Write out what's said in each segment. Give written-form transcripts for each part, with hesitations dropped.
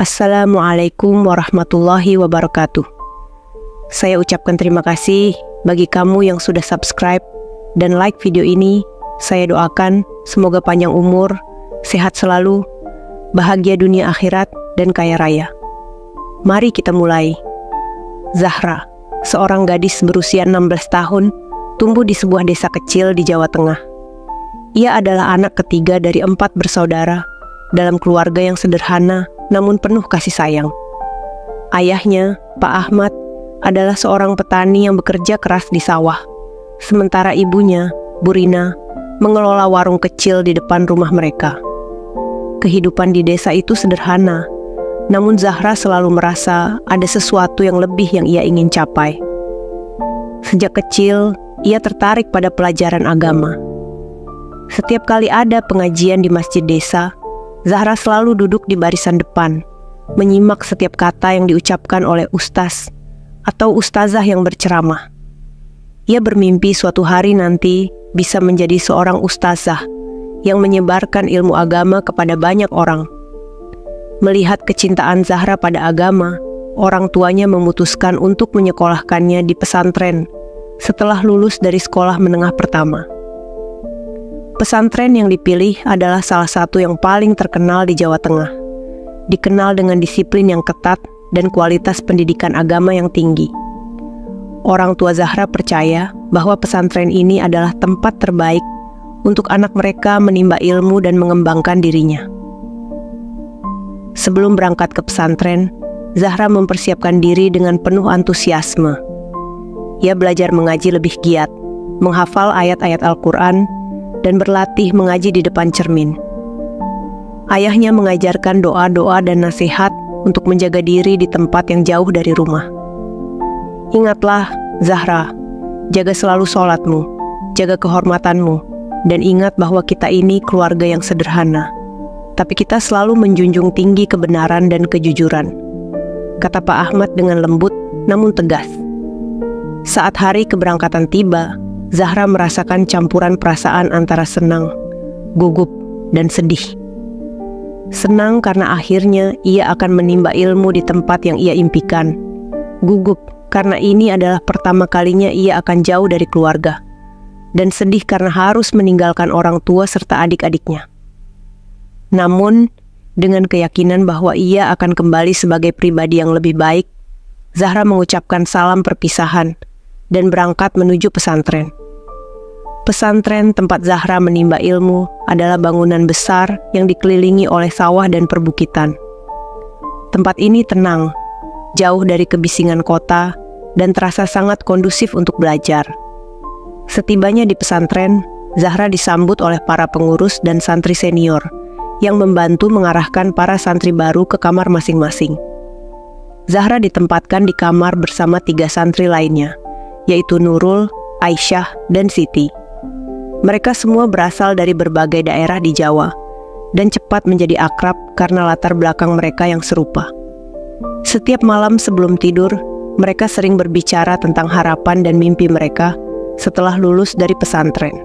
Assalamualaikum warahmatullahi wabarakatuh. Saya ucapkan terima kasih bagi kamu yang sudah subscribe dan like video ini. Saya doakan semoga panjang umur, sehat selalu, bahagia dunia akhirat, dan kaya raya. Mari kita mulai. Zahra, seorang gadis berusia 16 tahun, tumbuh di sebuah desa kecil di Jawa Tengah. Ia adalah anak ketiga dari 4 bersaudara dalam keluarga yang sederhana namun penuh kasih sayang. Ayahnya, Pak Ahmad, adalah seorang petani yang bekerja keras di sawah, sementara ibunya, Bu Rina, mengelola warung kecil di depan rumah mereka. Kehidupan di desa itu sederhana, namun Zahra selalu merasa ada sesuatu yang lebih yang ia ingin capai. Sejak kecil, ia tertarik pada pelajaran agama. Setiap kali ada pengajian di masjid desa, Zahra selalu duduk di barisan depan, menyimak setiap kata yang diucapkan oleh ustaz atau ustazah yang berceramah. Ia bermimpi suatu hari nanti bisa menjadi seorang ustazah yang menyebarkan ilmu agama kepada banyak orang. Melihat kecintaan Zahra pada agama, orang tuanya memutuskan untuk menyekolahkannya di pesantren setelah lulus dari sekolah menengah pertama. Pesantren yang dipilih adalah salah satu yang paling terkenal di Jawa Tengah. Dikenal dengan disiplin yang ketat dan kualitas pendidikan agama yang tinggi. Orang tua Zahra percaya bahwa pesantren ini adalah tempat terbaik untuk anak mereka menimba ilmu dan mengembangkan dirinya. Sebelum berangkat ke pesantren, Zahra mempersiapkan diri dengan penuh antusiasme. Ia belajar mengaji lebih giat, menghafal ayat-ayat Al-Quran, dan berlatih mengaji di depan cermin. Ayahnya mengajarkan doa-doa dan nasihat untuk menjaga diri di tempat yang jauh dari rumah. Ingatlah, Zahra, jaga selalu sholatmu, jaga kehormatanmu, dan ingat bahwa kita ini keluarga yang sederhana. Tapi kita selalu menjunjung tinggi kebenaran dan kejujuran, kata Pak Ahmad dengan lembut namun tegas. Saat hari keberangkatan tiba, Zahra merasakan campuran perasaan antara senang, gugup, dan sedih. Senang karena akhirnya ia akan menimba ilmu di tempat yang ia impikan. Gugup karena ini adalah pertama kalinya ia akan jauh dari keluarga. Dan sedih karena harus meninggalkan orang tua serta adik-adiknya. Namun, dengan keyakinan bahwa ia akan kembali sebagai pribadi yang lebih baik, Zahra mengucapkan salam perpisahan dan berangkat menuju pesantren. Pesantren tempat Zahra menimba ilmu adalah bangunan besar yang dikelilingi oleh sawah dan perbukitan. Tempat ini tenang, jauh dari kebisingan kota, dan terasa sangat kondusif untuk belajar. Setibanya di pesantren, Zahra disambut oleh para pengurus dan santri senior yang membantu mengarahkan para santri baru ke kamar masing-masing. Zahra ditempatkan di kamar bersama 3 santri lainnya, yaitu Nurul, Aisyah, dan Siti. Mereka semua berasal dari berbagai daerah di Jawa dan cepat menjadi akrab karena latar belakang mereka yang serupa. Setiap malam sebelum tidur, mereka sering berbicara tentang harapan dan mimpi mereka setelah lulus dari pesantren.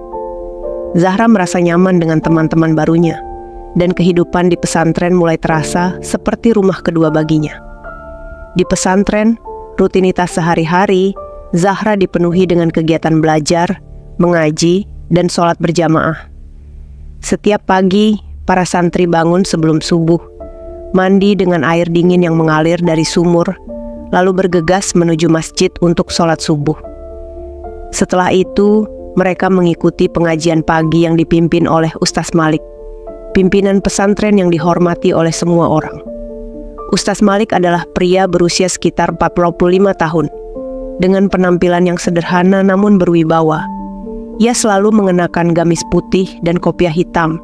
Zahra merasa nyaman dengan teman-teman barunya, dan kehidupan di pesantren mulai terasa seperti rumah kedua baginya. Di pesantren, rutinitas sehari-hari, Zahra dipenuhi dengan kegiatan belajar, mengaji, dan sholat berjamaah. Setiap pagi, para santri bangun sebelum subuh, mandi dengan air dingin yang mengalir dari sumur, lalu bergegas menuju masjid untuk sholat subuh. Setelah itu, mereka mengikuti pengajian pagi yang dipimpin oleh Ustaz Malik, pimpinan pesantren yang dihormati oleh semua orang. Ustaz Malik adalah pria berusia sekitar 45 tahun, dengan penampilan yang sederhana namun berwibawa. Ia selalu mengenakan gamis putih dan kopiah hitam,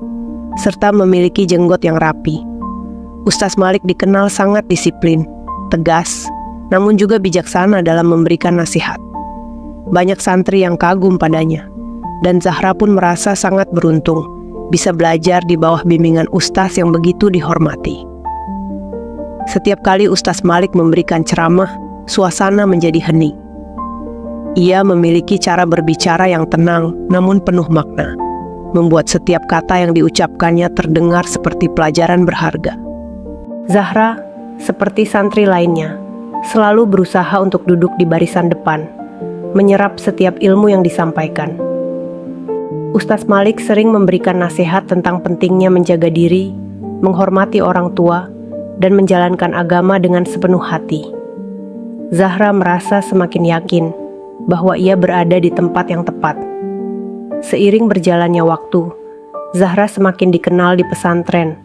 serta memiliki jenggot yang rapi. Ustaz Malik dikenal sangat disiplin, tegas, namun juga bijaksana dalam memberikan nasihat. Banyak santri yang kagum padanya, dan Zahra pun merasa sangat beruntung bisa belajar di bawah bimbingan ustaz yang begitu dihormati. Setiap kali Ustaz Malik memberikan ceramah, suasana menjadi hening. Ia memiliki cara berbicara yang tenang namun penuh makna, membuat setiap kata yang diucapkannya terdengar seperti pelajaran berharga. Zahra, seperti santri lainnya, selalu berusaha untuk duduk di barisan depan, menyerap setiap ilmu yang disampaikan. Ustaz Malik sering memberikan nasihat tentang pentingnya menjaga diri, menghormati orang tua, dan menjalankan agama dengan sepenuh hati. Zahra merasa semakin yakin bahwa ia berada di tempat yang tepat. Seiring berjalannya waktu, Zahra semakin dikenal di pesantren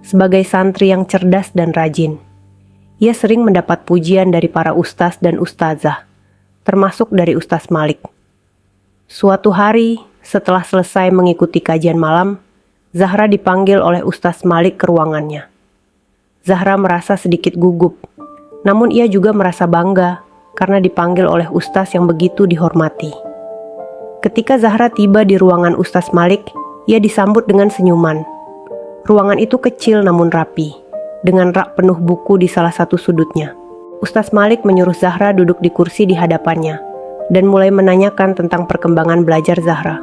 sebagai santri yang cerdas dan rajin. Ia sering mendapat pujian dari para ustaz dan ustazah, termasuk dari Ustaz Malik. Suatu hari, setelah selesai mengikuti kajian malam, Zahra dipanggil oleh Ustaz Malik ke ruangannya. Zahra merasa sedikit gugup, namun ia juga merasa bangga karena dipanggil oleh ustaz yang begitu dihormati. Ketika Zahra tiba di ruangan Ustaz Malik, ia disambut dengan senyuman. Ruangan itu kecil namun rapi, dengan rak penuh buku di salah satu sudutnya. Ustaz Malik menyuruh Zahra duduk di kursi di hadapannya dan mulai menanyakan tentang perkembangan belajar Zahra.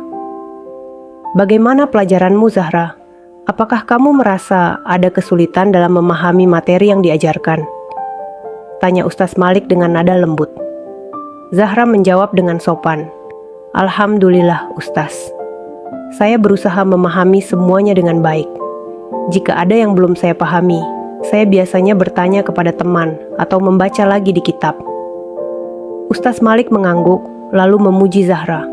"Bagaimana pelajaranmu, Zahra? Apakah kamu merasa ada kesulitan dalam memahami materi yang diajarkan?" tanya Ustaz Malik dengan nada lembut. Zahra menjawab dengan sopan, "Alhamdulillah, Ustaz. Saya berusaha memahami semuanya dengan baik. Jika ada yang belum saya pahami, saya biasanya bertanya kepada teman atau membaca lagi di kitab." Ustaz Malik mengangguk, lalu memuji Zahra.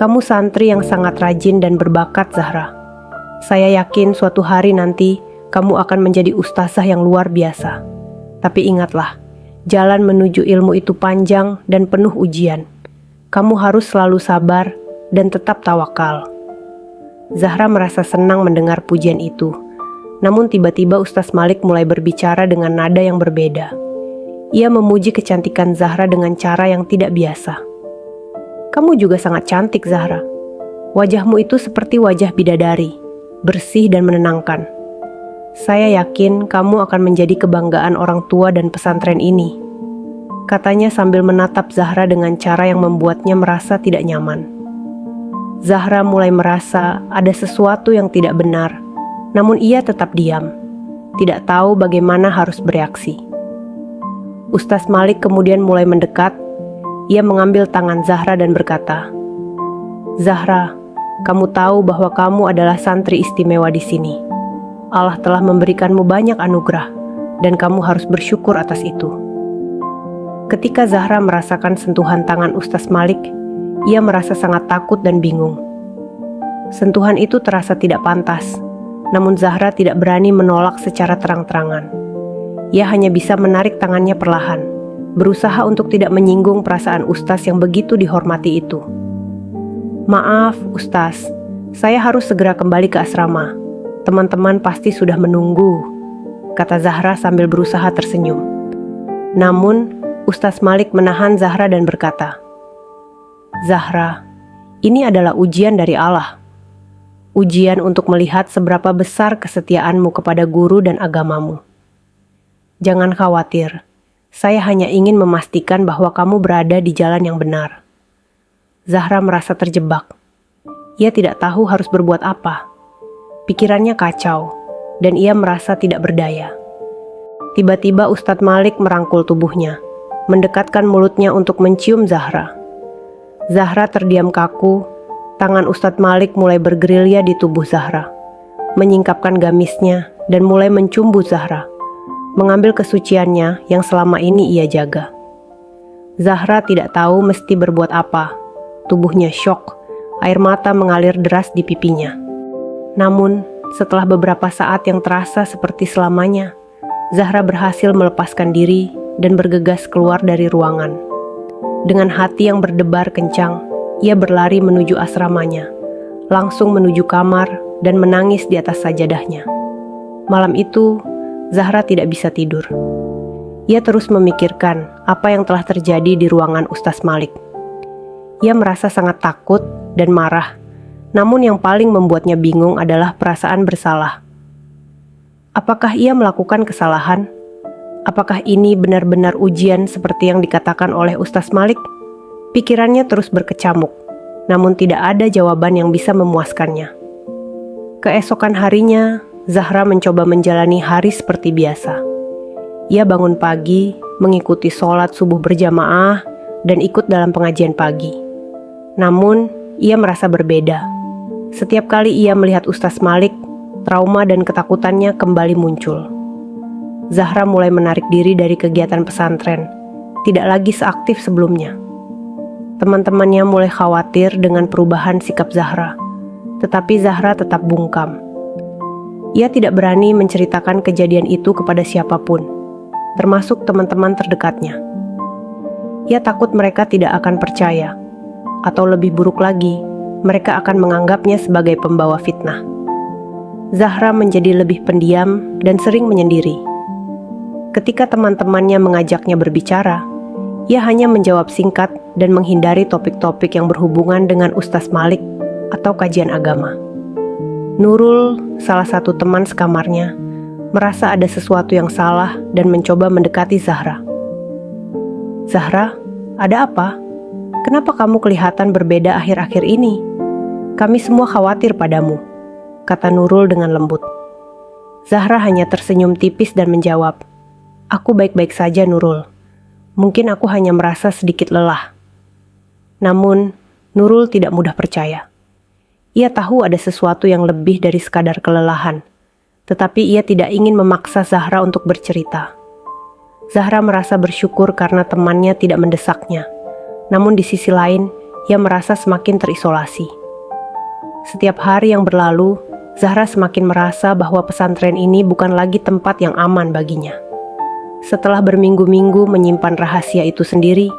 "Kamu santri yang sangat rajin dan berbakat, Zahra. Saya yakin suatu hari nanti kamu akan menjadi ustazah yang luar biasa. Tapi ingatlah, jalan menuju ilmu itu panjang dan penuh ujian. Kamu harus selalu sabar dan tetap tawakal." Zahra merasa senang mendengar pujian itu. Namun tiba-tiba Ustaz Malik mulai berbicara dengan nada yang berbeda. Ia memuji kecantikan Zahra dengan cara yang tidak biasa. "Kamu juga sangat cantik, Zahra. Wajahmu itu seperti wajah bidadari, bersih dan menenangkan. Saya yakin kamu akan menjadi kebanggaan orang tua dan pesantren ini," katanya sambil menatap Zahra dengan cara yang membuatnya merasa tidak nyaman. Zahra mulai merasa ada sesuatu yang tidak benar, namun ia tetap diam, tidak tahu bagaimana harus bereaksi. Ustaz Malik kemudian mulai mendekat. Ia mengambil tangan Zahra dan berkata, "Zahra, kamu tahu bahwa kamu adalah santri istimewa di sini. Allah telah memberikanmu banyak anugerah, dan kamu harus bersyukur atas itu." Ketika Zahra merasakan sentuhan tangan Ustaz Malik, ia merasa sangat takut dan bingung. Sentuhan itu terasa tidak pantas, namun Zahra tidak berani menolak secara terang-terangan. Ia hanya bisa menarik tangannya perlahan, berusaha untuk tidak menyinggung perasaan Ustaz yang begitu dihormati itu. "Maaf, Ustaz, saya harus segera kembali ke asrama. Teman-teman pasti sudah menunggu," kata Zahra sambil berusaha tersenyum. Namun, Ustaz Malik menahan Zahra dan berkata, "Zahra, ini adalah ujian dari Allah. Ujian untuk melihat seberapa besar kesetiaanmu kepada guru dan agamamu. Jangan khawatir, saya hanya ingin memastikan bahwa kamu berada di jalan yang benar." Zahra merasa terjebak. Ia tidak tahu harus berbuat apa. Pikirannya kacau, dan ia merasa tidak berdaya. Tiba-tiba Ustadz Malik merangkul tubuhnya, mendekatkan mulutnya untuk mencium Zahra. Zahra terdiam kaku, tangan Ustadz Malik mulai bergerilya di tubuh Zahra, menyingkapkan gamisnya dan mulai mencumbu Zahra, mengambil kesuciannya yang selama ini ia jaga. Zahra tidak tahu mesti berbuat apa. Tubuhnya syok, air mata mengalir deras di pipinya. Namun, setelah beberapa saat yang terasa seperti selamanya, Zahra berhasil melepaskan diri dan bergegas keluar dari ruangan. Dengan hati yang berdebar kencang, ia berlari menuju asramanya, langsung menuju kamar dan menangis di atas sajadahnya. Malam itu, Zahra tidak bisa tidur. Ia terus memikirkan apa yang telah terjadi di ruangan Ustaz Malik. Ia merasa sangat takut dan marah, namun yang paling membuatnya bingung adalah perasaan bersalah. Apakah ia melakukan kesalahan? Apakah ini benar-benar ujian seperti yang dikatakan oleh Ustaz Malik? Pikirannya terus berkecamuk, namun tidak ada jawaban yang bisa memuaskannya. Keesokan harinya, Zahra mencoba menjalani hari seperti biasa. Ia bangun pagi, mengikuti sholat subuh berjamaah, dan ikut dalam pengajian pagi. Namun, ia merasa berbeda. Setiap kali ia melihat Ustaz Malik, trauma dan ketakutannya kembali muncul. Zahra mulai menarik diri dari kegiatan pesantren, tidak lagi seaktif sebelumnya. Teman-temannya mulai khawatir dengan perubahan sikap Zahra, tetapi Zahra tetap bungkam. Ia tidak berani menceritakan kejadian itu kepada siapapun, termasuk teman-teman terdekatnya. Ia takut mereka tidak akan percaya, atau lebih buruk lagi, mereka akan menganggapnya sebagai pembawa fitnah. Zahra menjadi lebih pendiam dan sering menyendiri. Ketika teman-temannya mengajaknya berbicara, ia hanya menjawab singkat dan menghindari topik-topik yang berhubungan dengan Ustaz Malik atau kajian agama. Nurul, salah satu teman sekamarnya, merasa ada sesuatu yang salah dan mencoba mendekati Zahra. "Zahra, ada apa? Kenapa kamu kelihatan berbeda akhir-akhir ini? Kami semua khawatir padamu," kata Nurul dengan lembut. Zahra hanya tersenyum tipis dan menjawab, "Aku baik-baik saja, Nurul. Mungkin aku hanya merasa sedikit lelah." Namun, Nurul tidak mudah percaya. Ia tahu ada sesuatu yang lebih dari sekadar kelelahan, tetapi ia tidak ingin memaksa Zahra untuk bercerita. Zahra merasa bersyukur karena temannya tidak mendesaknya, namun di sisi lain, ia merasa semakin terisolasi. Setiap hari yang berlalu, Zahra semakin merasa bahwa pesantren ini bukan lagi tempat yang aman baginya. Setelah berminggu-minggu menyimpan rahasia itu sendiri,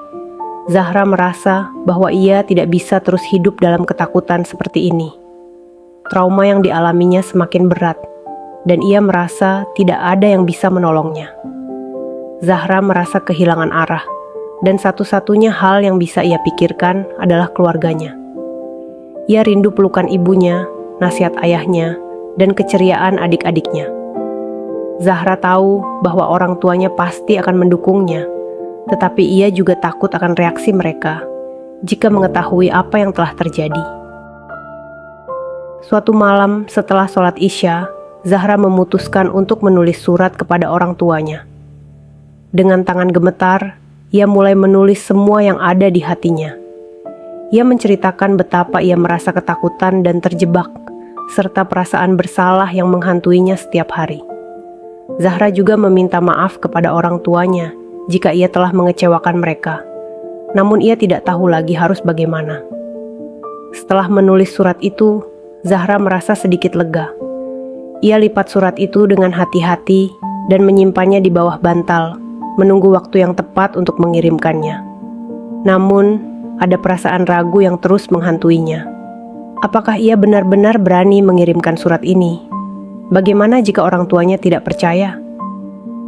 Zahra merasa bahwa ia tidak bisa terus hidup dalam ketakutan seperti ini. Trauma yang dialaminya semakin berat, dan ia merasa tidak ada yang bisa menolongnya. Zahra merasa kehilangan arah, dan satu-satunya hal yang bisa ia pikirkan adalah keluarganya. Ia rindu pelukan ibunya, nasihat ayahnya, dan keceriaan adik-adiknya. Zahra tahu bahwa orang tuanya pasti akan mendukungnya, tetapi ia juga takut akan reaksi mereka jika mengetahui apa yang telah terjadi. Suatu malam setelah sholat Isya, Zahra memutuskan untuk menulis surat kepada orang tuanya. Dengan tangan gemetar, ia mulai menulis semua yang ada di hatinya. Ia menceritakan betapa ia merasa ketakutan dan terjebak, serta perasaan bersalah yang menghantuinya setiap hari. Zahra juga meminta maaf kepada orang tuanya jika ia telah mengecewakan mereka. Namun ia tidak tahu lagi harus bagaimana. Setelah menulis surat itu, Zahra merasa sedikit lega. Ia lipat surat itu dengan hati-hati dan menyimpannya di bawah bantal, menunggu waktu yang tepat untuk mengirimkannya. Namun, ada perasaan ragu yang terus menghantuinya. Apakah ia benar-benar berani mengirimkan surat ini? Bagaimana jika orang tuanya tidak percaya?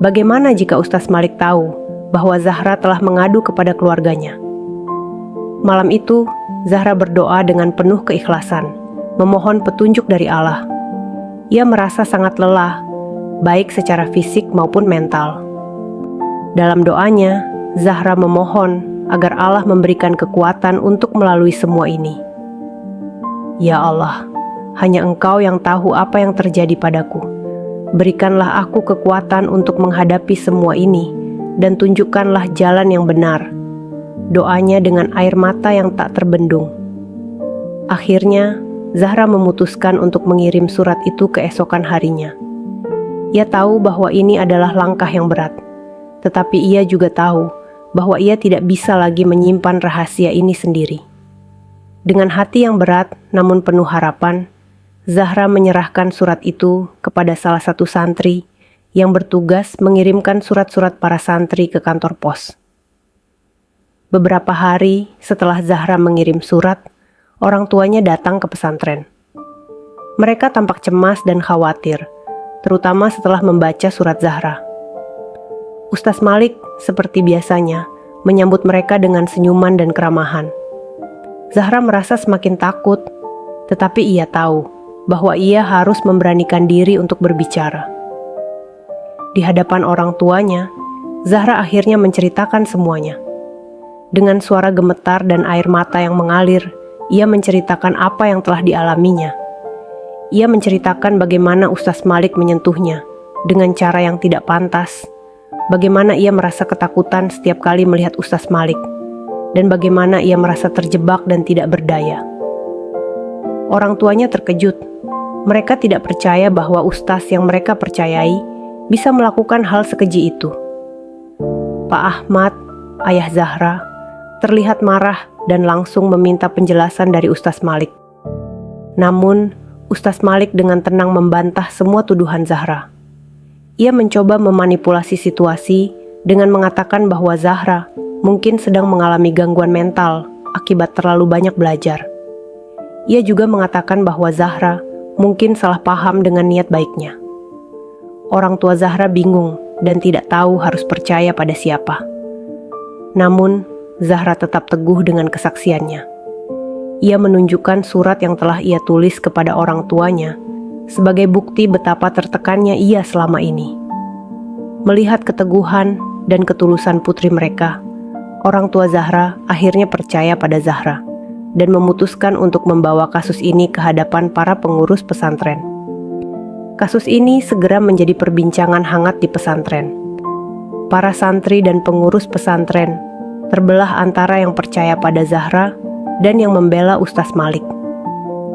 Bagaimana jika Ustaz Malik tahu bahwa Zahra telah mengadu kepada keluarganya? Malam itu, Zahra berdoa dengan penuh keikhlasan, memohon petunjuk dari Allah. Ia merasa sangat lelah, baik secara fisik maupun mental. Dalam doanya, Zahra memohon agar Allah memberikan kekuatan untuk melalui semua ini. Ya Allah, hanya Engkau yang tahu apa yang terjadi padaku. Berikanlah aku kekuatan untuk menghadapi semua ini, dan tunjukkanlah jalan yang benar. Doanya dengan air mata yang tak terbendung. Akhirnya, Zahra memutuskan untuk mengirim surat itu keesokan harinya. Ia tahu bahwa ini adalah langkah yang berat, tetapi ia juga tahu bahwa ia tidak bisa lagi menyimpan rahasia ini sendiri. Dengan hati yang berat namun penuh harapan, Zahra menyerahkan surat itu kepada salah satu santri yang bertugas mengirimkan surat-surat para santri ke kantor pos. Beberapa hari setelah Zahra mengirim surat, orang tuanya datang ke pesantren. Mereka tampak cemas dan khawatir, terutama setelah membaca surat Zahra. Ustaz Malik seperti biasanya menyambut mereka dengan senyuman dan keramahan. Zahra merasa semakin takut, tetapi ia tahu bahwa ia harus memberanikan diri untuk berbicara. Di hadapan orang tuanya, Zahra akhirnya menceritakan semuanya. Dengan suara gemetar dan air mata yang mengalir, ia menceritakan apa yang telah dialaminya. Ia menceritakan bagaimana Ustaz Malik menyentuhnya dengan cara yang tidak pantas, bagaimana ia merasa ketakutan setiap kali melihat Ustaz Malik, dan bagaimana ia merasa terjebak dan tidak berdaya. Orang tuanya terkejut. Mereka tidak percaya bahwa ustaz yang mereka percayai bisa melakukan hal sekeji itu. Pak Ahmad, ayah Zahra, terlihat marah dan langsung meminta penjelasan dari Ustaz Malik. Namun, Ustaz Malik dengan tenang membantah semua tuduhan Zahra. Ia mencoba memanipulasi situasi dengan mengatakan bahwa Zahra mungkin sedang mengalami gangguan mental akibat terlalu banyak belajar. Ia juga mengatakan bahwa Zahra mungkin salah paham dengan niat baiknya. Orang tua Zahra bingung dan tidak tahu harus percaya pada siapa. Namun, Zahra tetap teguh dengan kesaksiannya. Ia menunjukkan surat yang telah ia tulis kepada orang tuanya sebagai bukti betapa tertekannya ia selama ini. Melihat keteguhan dan ketulusan putri mereka, orang tua Zahra akhirnya percaya pada Zahra dan memutuskan untuk membawa kasus ini ke hadapan para pengurus pesantren. Kasus ini segera menjadi perbincangan hangat di pesantren. Para santri dan pengurus pesantren terbelah antara yang percaya pada Zahra dan yang membela Ustaz Malik.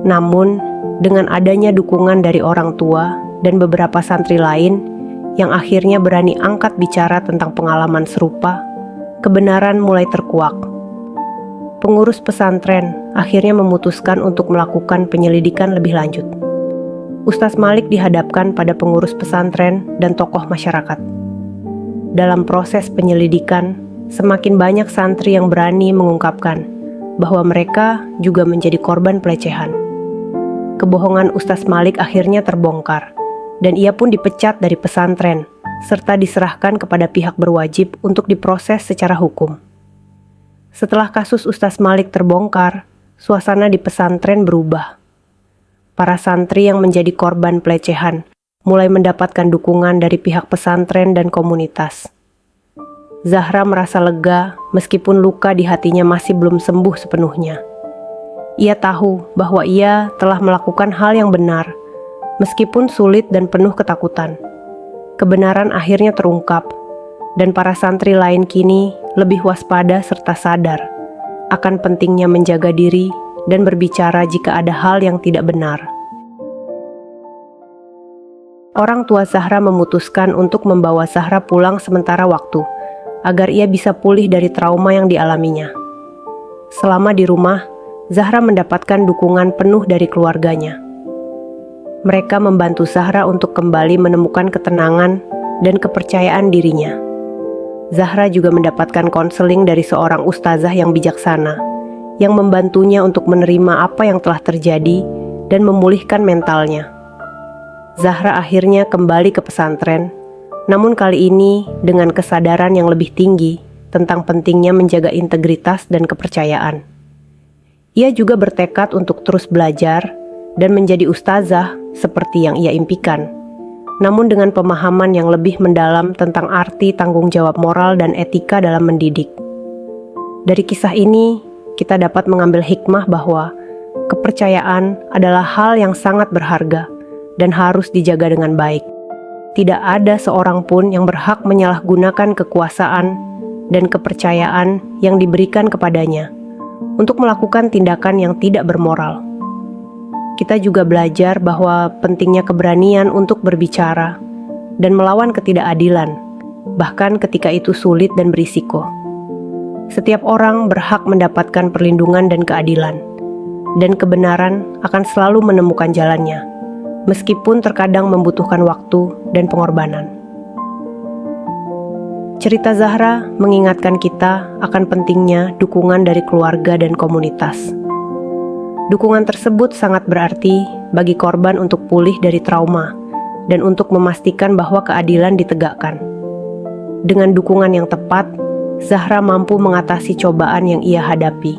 Namun, dengan adanya dukungan dari orang tua dan beberapa santri lain yang akhirnya berani angkat bicara tentang pengalaman serupa, kebenaran mulai terkuak. Pengurus pesantren akhirnya memutuskan untuk melakukan penyelidikan lebih lanjut. Ustaz Malik dihadapkan pada pengurus pesantren dan tokoh masyarakat. Dalam proses penyelidikan, semakin banyak santri yang berani mengungkapkan bahwa mereka juga menjadi korban pelecehan. Kebohongan Ustaz Malik akhirnya terbongkar, dan ia pun dipecat dari pesantren, serta diserahkan kepada pihak berwajib untuk diproses secara hukum. Setelah kasus Ustaz Malik terbongkar, suasana di pesantren berubah. Para santri yang menjadi korban pelecehan mulai mendapatkan dukungan dari pihak pesantren dan komunitas. Zahra merasa lega meskipun luka di hatinya masih belum sembuh sepenuhnya. Ia tahu bahwa ia telah melakukan hal yang benar, meskipun sulit dan penuh ketakutan. Kebenaran akhirnya terungkap, dan para santri lain kini lebih waspada serta sadar akan pentingnya menjaga diri dan berbicara jika ada hal yang tidak benar. Orang tua Zahra memutuskan untuk membawa Zahra pulang sementara waktu, agar ia bisa pulih dari trauma yang dialaminya. Selama di rumah, Zahra mendapatkan dukungan penuh dari keluarganya. Mereka membantu Zahra untuk kembali menemukan ketenangan dan kepercayaan dirinya. Zahra juga mendapatkan konseling dari seorang ustazah yang bijaksana, yang membantunya untuk menerima apa yang telah terjadi dan memulihkan mentalnya. Zahra akhirnya kembali ke pesantren, namun kali ini dengan kesadaran yang lebih tinggi tentang pentingnya menjaga integritas dan kepercayaan. Ia juga bertekad untuk terus belajar dan menjadi ustazah seperti yang ia impikan, namun dengan pemahaman yang lebih mendalam tentang arti tanggung jawab moral dan etika dalam mendidik. Dari kisah ini, kita dapat mengambil hikmah bahwa kepercayaan adalah hal yang sangat berharga dan harus dijaga dengan baik. Tidak ada seorang pun yang berhak menyalahgunakan kekuasaan dan kepercayaan yang diberikan kepadanya untuk melakukan tindakan yang tidak bermoral. Kita juga belajar bahwa pentingnya keberanian untuk berbicara dan melawan ketidakadilan, bahkan ketika itu sulit dan berisiko. Setiap orang berhak mendapatkan perlindungan dan keadilan, dan kebenaran akan selalu menemukan jalannya, meskipun terkadang membutuhkan waktu dan pengorbanan. Cerita Zahra mengingatkan kita akan pentingnya dukungan dari keluarga dan komunitas. Dukungan tersebut sangat berarti bagi korban untuk pulih dari trauma dan untuk memastikan bahwa keadilan ditegakkan. Dengan dukungan yang tepat, Zahra mampu mengatasi cobaan yang ia hadapi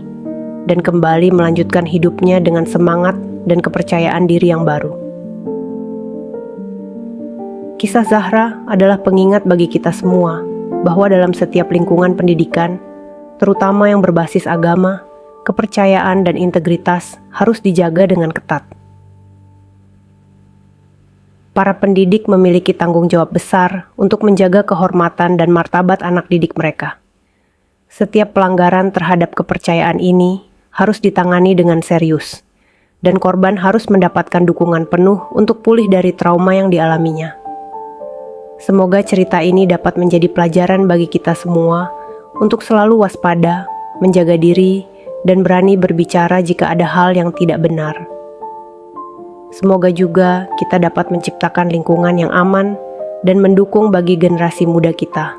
dan kembali melanjutkan hidupnya dengan semangat dan kepercayaan diri yang baru. Kisah Zahra adalah pengingat bagi kita semua bahwa dalam setiap lingkungan pendidikan, terutama yang berbasis agama, kepercayaan dan integritas harus dijaga dengan ketat. para pendidik memiliki tanggung jawab besar untuk menjaga kehormatan dan martabat anak didik mereka. Setiap pelanggaran terhadap kepercayaan ini harus ditangani dengan serius, dan korban harus mendapatkan dukungan penuh untuk pulih dari trauma yang dialaminya. Semoga cerita ini dapat menjadi pelajaran bagi kita semua untuk selalu waspada, menjaga diri, dan berani berbicara jika ada hal yang tidak benar. Semoga juga kita dapat menciptakan lingkungan yang aman dan mendukung bagi generasi muda kita,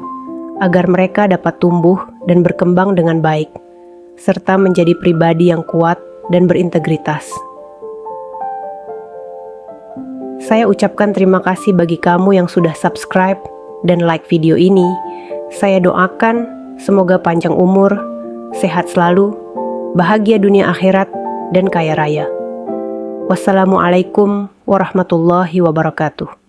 agar mereka dapat tumbuh dan berkembang dengan baik, serta menjadi pribadi yang kuat dan berintegritas. Saya ucapkan terima kasih bagi kamu yang sudah subscribe dan like video ini. Saya doakan semoga panjang umur, sehat selalu, bahagia dunia akhirat, dan kaya raya. Wassalamualaikum warahmatullahi wabarakatuh.